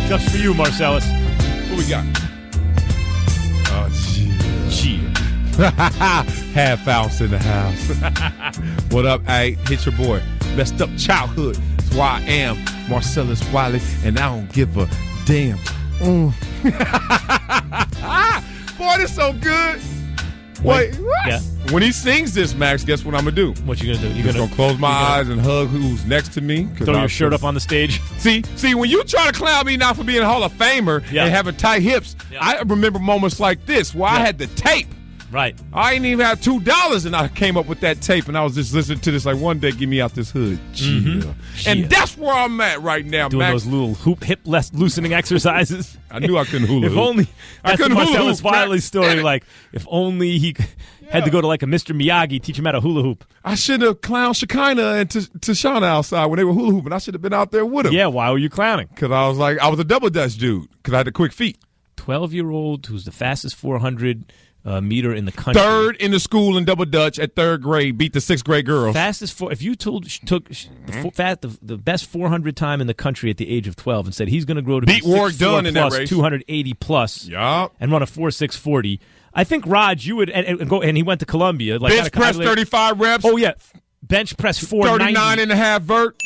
Just for you, Marcellus. What we got? Oh, Gee. Half ounce in the house. What up, hey? Hit your boy. Messed up childhood. That's why I am Marcellus Wiley, and I don't give a damn. Boy, this so good. Wait, what? Yeah. When he sings this, Max, guess what I'm going to do? What you gonna do? You're going to close my eyes and hug who's next to me. Throw your shirt up on the stage. See, when you try to clown me now for being a Hall of Famer and having tight hips, I remember moments like this where I had the tape. Right. I didn't even have $2, and I came up with that tape, and I was just listening to this like, one day, get me out this hood. Mm-hmm. And that's where I'm at right now, doing Max. those little hip loosening exercises. I knew I couldn't hula hoop. If only that's the Marcellus Wiley story. Max. Like, if only he had to go to like a Mr. Miyagi, teach him how to hula hoop. I should have clowned Shekinah and Tashana outside when they were hula hooping. I should have been out there with them. Yeah, why were you clowning? Because I was a double dutch dude because I had the quick feet. 12-year-old who's the fastest 400 meter in the country. Third in the school in double dutch at third grade, beat the sixth grade girls. Fastest if you took the best 400 time in the country at the age of 12 and said he's going to grow to beat be Warwick Dunn in that plus, race, 280 plus, yeah, and run a 4.640. I think Raj, you would and go, and he went to Columbia. Like, bench press 35 reps. Oh yeah, bench press 39 and a half vert.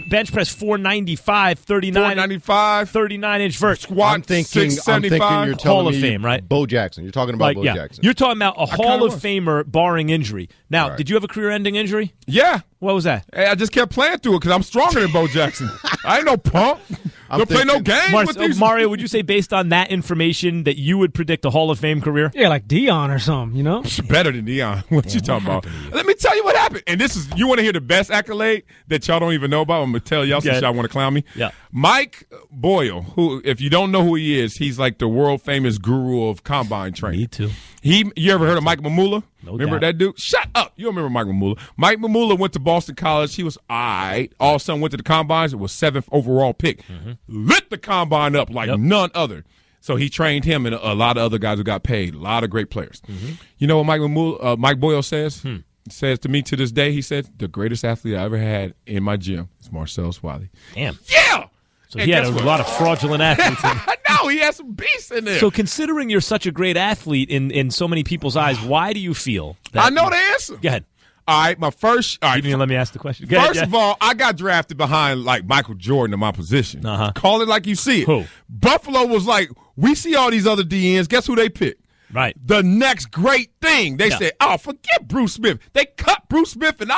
Bench press 495, 39 inch vert. Squat. I'm thinking you're telling Hall of me Fame, right? Bo Jackson. You're talking about Bo Jackson. You're talking about a Hall of Famer barring injury. Now, right. Did you have a career-ending injury? Yeah. What was that? Hey, I just kept playing through it because I'm stronger than Bo Jackson. I ain't no punk. Don't play no games with these. Mario, would you say based on that information that you would predict a Hall of Fame career? Yeah, like Dion or something, you know? It's better than Dion. What you talking about? Let me tell you what happened. And this is, you want to hear the best accolade that y'all don't even know about? I'm going to tell y'all since y'all want to clown me. Yeah. Mike Boyle, who, if you don't know who he is, he's like the world famous guru of combine training. Me too. You ever heard of Mike Mamula? No remember doubt. that dude? Shut up. You don't remember Mike Mamula. Mike Mamula went to Boston College. He was all right. All of a sudden went to the combines. It was 7th overall pick. Mm-hmm. Lit the combine up like none other. So he trained him and a lot of other guys who got paid. A lot of great players. Mm-hmm. You know what Mike Boyle says? He says to me to this day, he said, the greatest athlete I ever had in my gym is Marcellus Wiley. Damn. Yeah! So he had a lot of fraudulent athletes. No, he had some beasts in there. So considering you're such a great athlete in so many people's eyes, why do you feel that? I know the answer. Go ahead. All right, my first. All right, let me ask the question. First of all, I got drafted behind like Michael Jordan in my position. Call it like you see it. Who? Buffalo was like, we see all these other DNs. Guess who they picked? Right. The next great thing. They said, oh, forget Bruce Smith. They cut Bruce Smith, and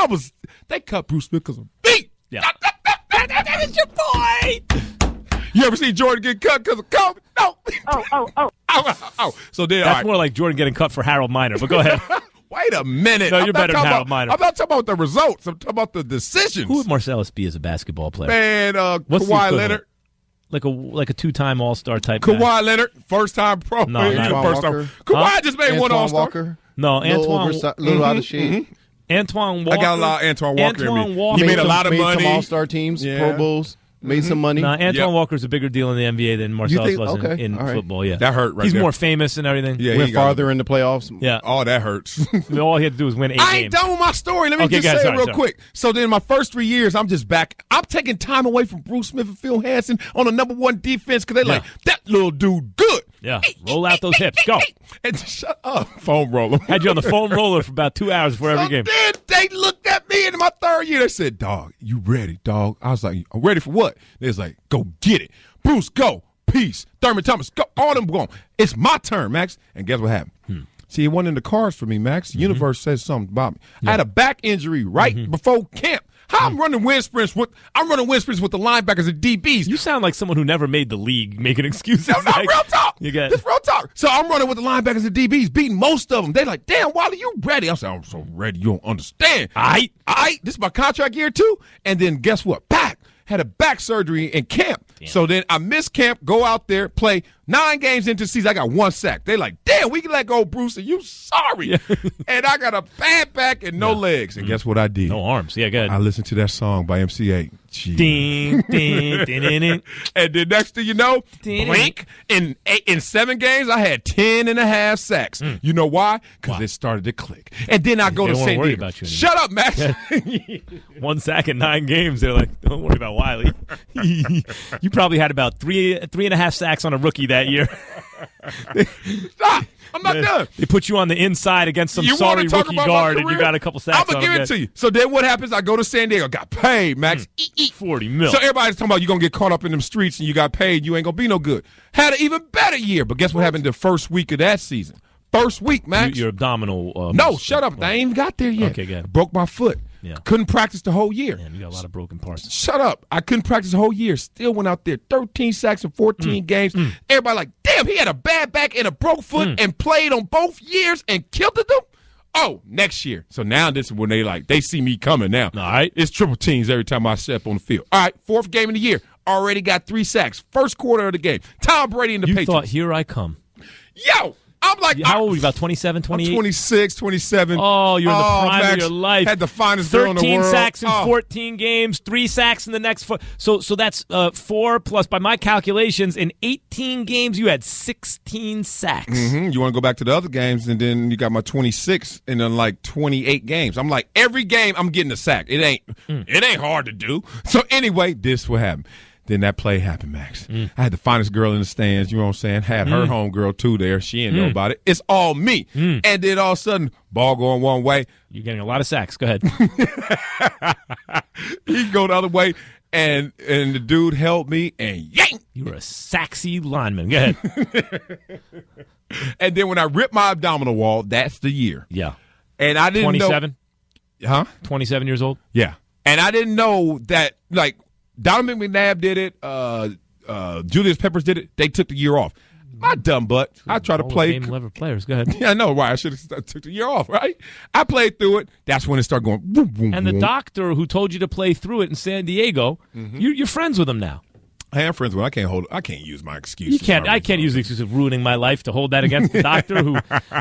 they cut Bruce Smith because of beat. Yeah. That is your point. You ever see Jordan get cut because of Kobe? No. Oh. So then, that's more like Jordan getting cut for Harold Miner. But go ahead. Wait a minute. No, you're better than Harold Miner. I'm not talking about the results. I'm talking about the decisions. Who would Marcellus be as a basketball player? Man, Kawhi Leonard. Like a two-time All-Star type Kawhi guy. Leonard, first-time pro. No, not first time. Kawhi just made one All-Star. Walker. No, Antoine. Little out of shape. Antoine Walker. I got a lot of Antoine Walker in me. Walker. He made a lot of money. Some All-Star teams, Pro Bowls. Made some money. Nah, Antoine Walker's a bigger deal in the NBA than Marcellus was in right. football. Yeah, that hurt. Right He's there. more famous and everything. Yeah, went farther in the playoffs. Yeah. Oh, that hurts. All he had to do was win 8 games. I ain't done with my story. Let me just say it real quick. So then my first 3 years, I'm just back. I'm taking time away from Bruce Smith and Phil Hansen on the number 1 defense because they like, that little dude good. Yeah, roll out those hips. Go. And shut up. Foam roller. Had you on the foam roller for about 2 hours before every game. Then they looked at me in my 3rd year. They said, dog, you ready, dog? I was like, I'm ready for what? They was like, go get it. Bruce, go. Peace. Thurman Thomas, go. All them going. It's my turn, Max. And guess what happened? See, it wasn't in the cards for me, Max. The universe says something about me. I had a back injury before camp. How I'm running wind sprints with the linebackers and DBs. You sound like someone who never made the league making excuses. No, like, real talk. This real talk. So I'm running with the linebackers and DBs, beating most of them. They like, damn, Wally, you ready? I said, I'm so ready. You don't understand. All right. This is my contract year too. And then guess what? Had a back surgery in camp. Damn. So then I missed camp, go out there, play 9 games into the season. I got 1 sack. They like, damn, we can let go, Bruce, and you sorry. Yeah. And I got a bad back and no legs. And guess what I did? No arms. Yeah, good. I listened to that song by MC8. Ding, ding, ding, ding, ding. And then next thing you know, Ding. blink, in 7 games, I had 10.5 sacks. You know why? Because it started to click. And then I go to don't wanna San worry Diego. about you anymore. Shut up, Max. 1 sack in 9 games. They're like, don't worry about Wiley. You probably had about 3.5 sacks on a rookie that year. Stop. I'm not done. They put you on the inside against some You sorry wanna talk rookie about my guard, and you career? got a couple sacks I'm going to on give him. it to you. So then what happens? I go to San Diego. Got paid, Max. 40 mil. So everybody's talking about you're going to get caught up in them streets and you got paid. You ain't going to be no good. Had an even better year. But guess what happened the first week of that season? First week, Max. Your abdominal. No, shut up. I ain't even got there yet. Okay, go ahead. Broke my foot. Yeah. Couldn't practice the whole year. Man, you got a lot of broken parts. Shut up. I couldn't practice the whole year. Still went out there, 13 sacks in 14 games. Everybody like, damn, he had a bad back and a broke foot and played on both years and killed them. Oh, next year. So now this is when they see me coming now. All right. It's triple teams every time I step on the field. All right, 4th game of the year. Already got 3 sacks. First quarter of the game. Tom Brady and the You Patriots. thought, here I come. Yo, I'm like, How old were you? About 27, 28? I'm 26, 27. Oh, you're in the prime Max, of your life. Had the finest girl in the 13 world. sacks in 14 games, 3 sacks in the next 4. So that's 4 plus, by my calculations, in 18 games you had 16 sacks. You want to go back to the other games, and then you got my 26 and then like 28 games. I'm like, every game I'm getting a sack. It ain't hard to do. So anyway, this will happen. Then that play happened, Max. I had the finest girl in the stands, you know what I'm saying? Had her homegirl, too, there. She didn't know about it. It's all me. And then all of a sudden, ball going one way. You're getting a lot of sacks. Go ahead. He go the other way, and the dude held me, and yank! You were a saxy lineman. Go ahead. And then when I ripped my abdominal wall, that's the year. Yeah. And I didn't 27? know. Huh? 27 years old? Yeah. And I didn't know that, like, Donovan McNabb did it. Julius Peppers did it. They took the year off. My dumb butt. I try to play. Game level players. Go ahead. Yeah, I know. Why? I should have took the year off, right? I played through it. That's when it started going. Boom, boom, And the boom. doctor who told you to play through it in San Diego, you're friends with him now. I am friends with him. I can't use my excuses. I can't use the excuse of ruining my life to hold that against the doctor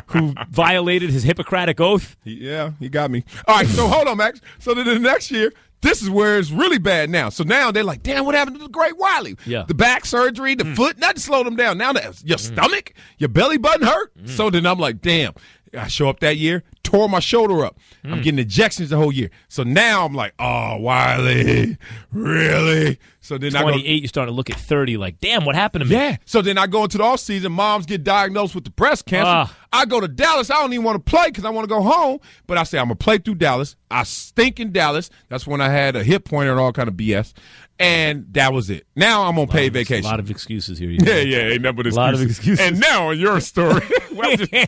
who violated his Hippocratic oath. Yeah, he got me. All right, so hold on, Max. So then the next year, this is where it's really bad now. So now they're like, damn, what happened to the great Wiley? Yeah. The back surgery, the foot, nothing slowed him down. Now your stomach, your belly button hurt. So then I'm like, damn. I show up that year, tore my shoulder up. I'm getting injections the whole year. So now I'm like, oh, Wiley, really? So then 28, you start to look at 30 like, damn, what happened to me? Yeah. So then I go into the offseason. Moms get diagnosed with the breast cancer. I go to Dallas. I don't even want to play because I want to go home. But I say I'm going to play through Dallas. I stink in Dallas. That's when I had a hip pointer and all kind of BS. And that was it. Now I'm on paid vacation. A lot of excuses here. Yeah, ain't nothing but excuses. A lot of excuses. And now on your story.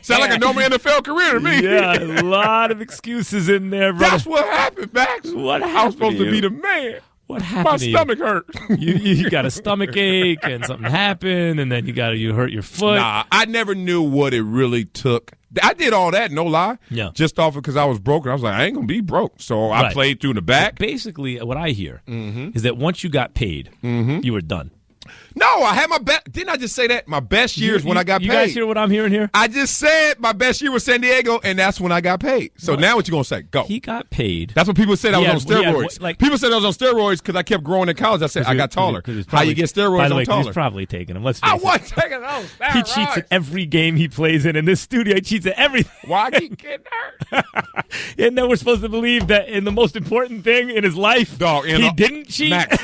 Sound like a normal NFL career to me. Yeah, a lot of excuses in there, brother. That's what happened, Max. What happened I was supposed to to be the man. What happened My to stomach hurt. You got a stomach ache and something happened, and then you hurt your foot. Nah, I never knew what it really took. I did all that, no lie. Yeah. Just off because I was broken. I was like, I ain't going to be broke. So I played through the back. Basically, what I hear is that once you got paid, you were done. No, I had my best. Didn't I just say that? My best years when I got paid. You guys hear what I'm hearing here? I just said my best year was San Diego, and that's when I got paid. So now what you going to say? Go. He got paid. That's what people said I was on steroids. Like, people said I was on steroids because I kept growing in college. I said I got taller. How you get steroids by the way, on taller? He's probably taking them. Let's face it. I wasn't taking those. He cheats at every game he plays in this studio. He cheats at everything. Why I keep getting hurt? And then we're supposed to believe that in the most important thing in his life, he didn't cheat. Max,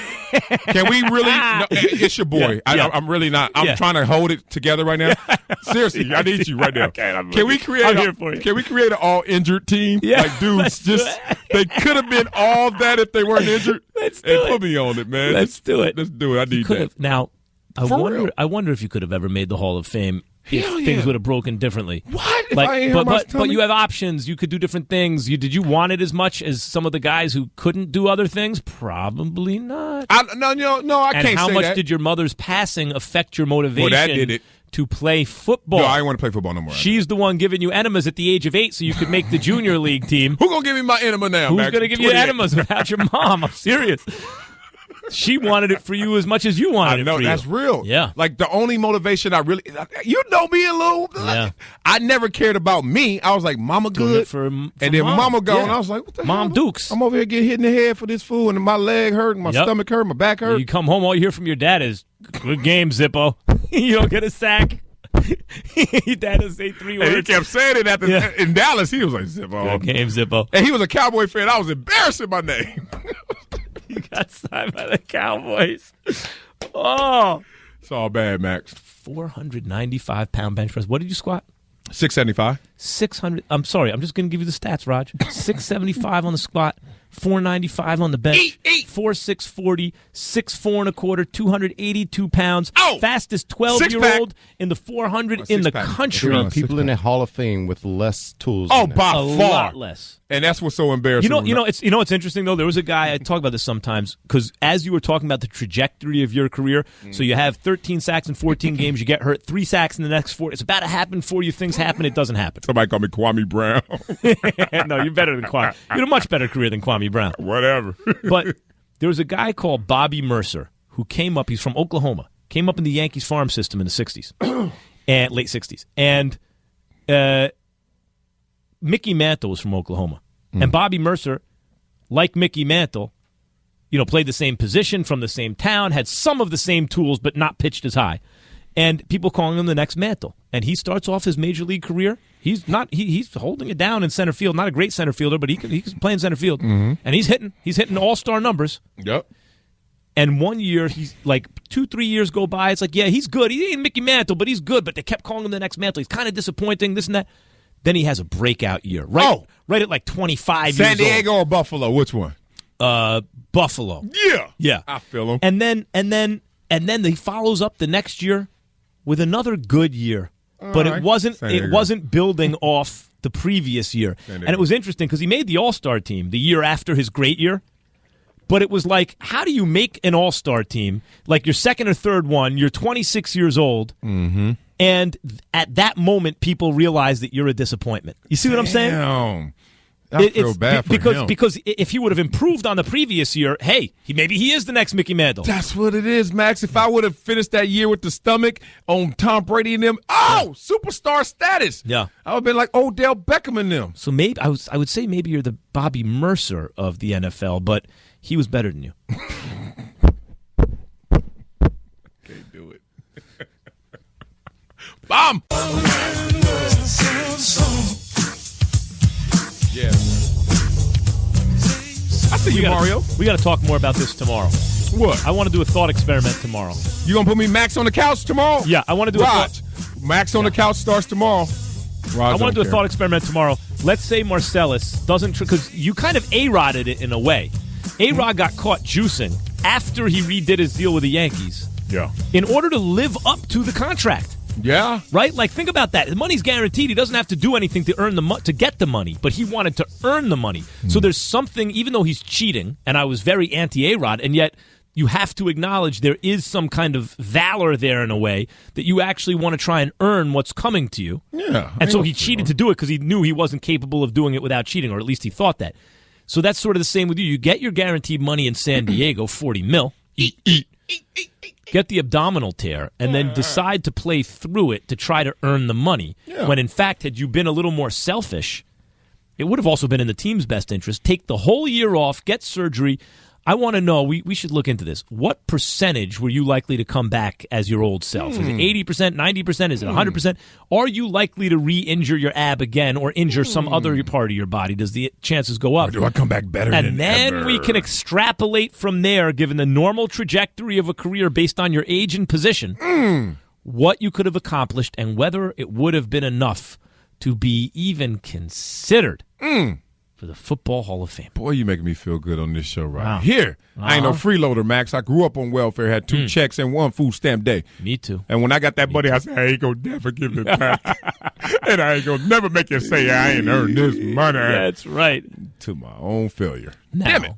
can we really? No, it's your boy. Yeah. I'm really not. I'm trying to hold it together right now. Seriously, I need you right now. Can we create? I'm here for you. Can we create an all injured team? Yeah, like dudes, they could have been all that if they weren't injured. Let's do it. Put me on it, man. Let's do it. Let's do it. I need that. Now, real. I wonder if you could have ever made the Hall of Fame if Hell things yeah. would have broken differently. What? If I ain't hurt my but stomach? you have options. You could do different things. Did you want it as much as some of the guys who couldn't do other things? Probably not. No, I And can't how say much that. did your mother's passing affect your motivation that did it. to play football? No, I didn't want to play football no more. She's the one giving you enemas at the age of 8 so you could make the junior league team. Who gonna give me my enema now? Who's Max? going to give you 28. enemas without your mom? I'm serious. She wanted it for you as much as you wanted it for you. That's real. Yeah. Like, the only motivation I really, you know me a little. Yeah. I never cared about me. I was like, Mama Doing good. it for And then Mama gone. Yeah. I was like, what the Mom hell? Dukes. I'm over here getting hit in the head for this fool, and my leg hurt, and my stomach hurt, my back hurt. You come home, all you hear from your dad is, good game, Zippo. You don't get a sack. Your dad doesn't say 3 words. And he kept saying it in Dallas. He was like, Zippo. Good game, Zippo. And he was a Cowboy fan. I was embarrassing my name. You got signed by the Cowboys. Oh. It's all bad, Max. 495-pound bench press. What did you squat? 675. 600. I'm sorry. I'm just going to give you the stats, Raj. 675 on the squat, 495 on the bench, 4,640, 6'4 1/4, 282 pounds. Oh! Fastest 12-year-old in the 400 in the country. There are people in the Hall of Fame with less tools. Oh, than by A far. lot less. And that's what's so embarrassing. It's interesting though. There was a guy I talk about this sometimes because as you were talking about the trajectory of your career, so you have 13 sacks in 14 games, you get hurt, 3 sacks in the next 4. It's about to happen for you. Things happen. It doesn't happen. Somebody call me Kwame Brown. No, you're better than Kwame. You had a much better career than Kwame Brown. Whatever. But there was a guy called Bobby Mercer who came up. He's from Oklahoma. Came up in the Yankees farm system in the 60s and late 60s. And Mickey Mantle was from Oklahoma. And Bobby Mercer, like Mickey Mantle, played the same position from the same town, had some of the same tools, but not pitched as high. And people calling him the next Mantle. And he starts off his major league career. He's holding it down in center field. Not a great center fielder, but he's playing center field. And he's hitting all-star numbers. Yep. And one year, he's like 2-3 years go by. It's like, yeah, he's good. He ain't Mickey Mantle, but he's good. But they kept calling him the next Mantle. He's kind of disappointing, this and that. Then he has a breakout year. Right at like 25 years old. San Diego or Buffalo? Which one? Buffalo. Yeah. I feel him. And then he follows up the next year with another good year. But right. it wasn't building off the previous year. And it was interesting because he made the All-Star team the year after his great year. But it was like, how do you make an All-Star team? Like your second or third one, you're 26 years old. Mm-hmm. And at that moment, people realize that you're a disappointment. You see what I'm saying? Damn. I feel bad for him. Because if he would have improved on the previous year, hey, maybe he is the next Mickey Mantle. That's what it is, Max. If I would have finished that year with the stomach on Tom Brady and them, superstar status. Yeah. I would have been like Odell Beckham and them. So maybe I would say maybe you're the Bobby Mercer of the NFL, but he was better than you. Can't do it. Bomb! Yeah. I see you, Mario. We got to talk more about this tomorrow. What? I want to do a thought experiment tomorrow. You gonna put me Max on the couch tomorrow? Yeah, I want to do Raj, Max on the couch starts tomorrow. I want to do a thought experiment tomorrow. Let's say Marcellus doesn't, because you kind of A-Rodded it in a way. A-Rod got caught juicing after he redid his deal with the Yankees. Yeah. In order to live up to the contract. Yeah. Right? Like, think about that. The money's guaranteed. He doesn't have to do anything to earn to get the money, but he wanted to earn the money. So there's something, even though he's cheating, and I was very anti-A-Rod, and yet you have to acknowledge there is some kind of valor there in a way that you actually want to try and earn what's coming to you. Yeah. And so he cheated to do it because he knew he wasn't capable of doing it without cheating, or at least he thought that. So that's sort of the same with you. You get your guaranteed money in San Diego, $40 million. Get the abdominal tear, and then decide to play through it to try to earn the money. Yeah. When, in fact, had you been a little more selfish, it would have also been in the team's best interest. Take the whole year off, get surgery. I want to know, we should look into this. What percentage were you likely to come back as your old self? Is it 80%, 90%? Is it 100%? Are you likely to re-injure your ab again or injure some other part of your body? Does the chances go up? Or do I come back better than ever? And then we can extrapolate from there, given the normal trajectory of a career based on your age and position, what you could have accomplished and whether it would have been enough to be even considered for the Football Hall of Fame. Boy, you making me feel good on this show right here. I ain't no freeloader, Max. I grew up on welfare, had 2 checks and 1 food stamp day. Me too. And when I got that buddy, I said, I ain't going to never give it back. And I ain't going to never make you say I ain't earned this money. That's right. To my own failure. Now, damn it.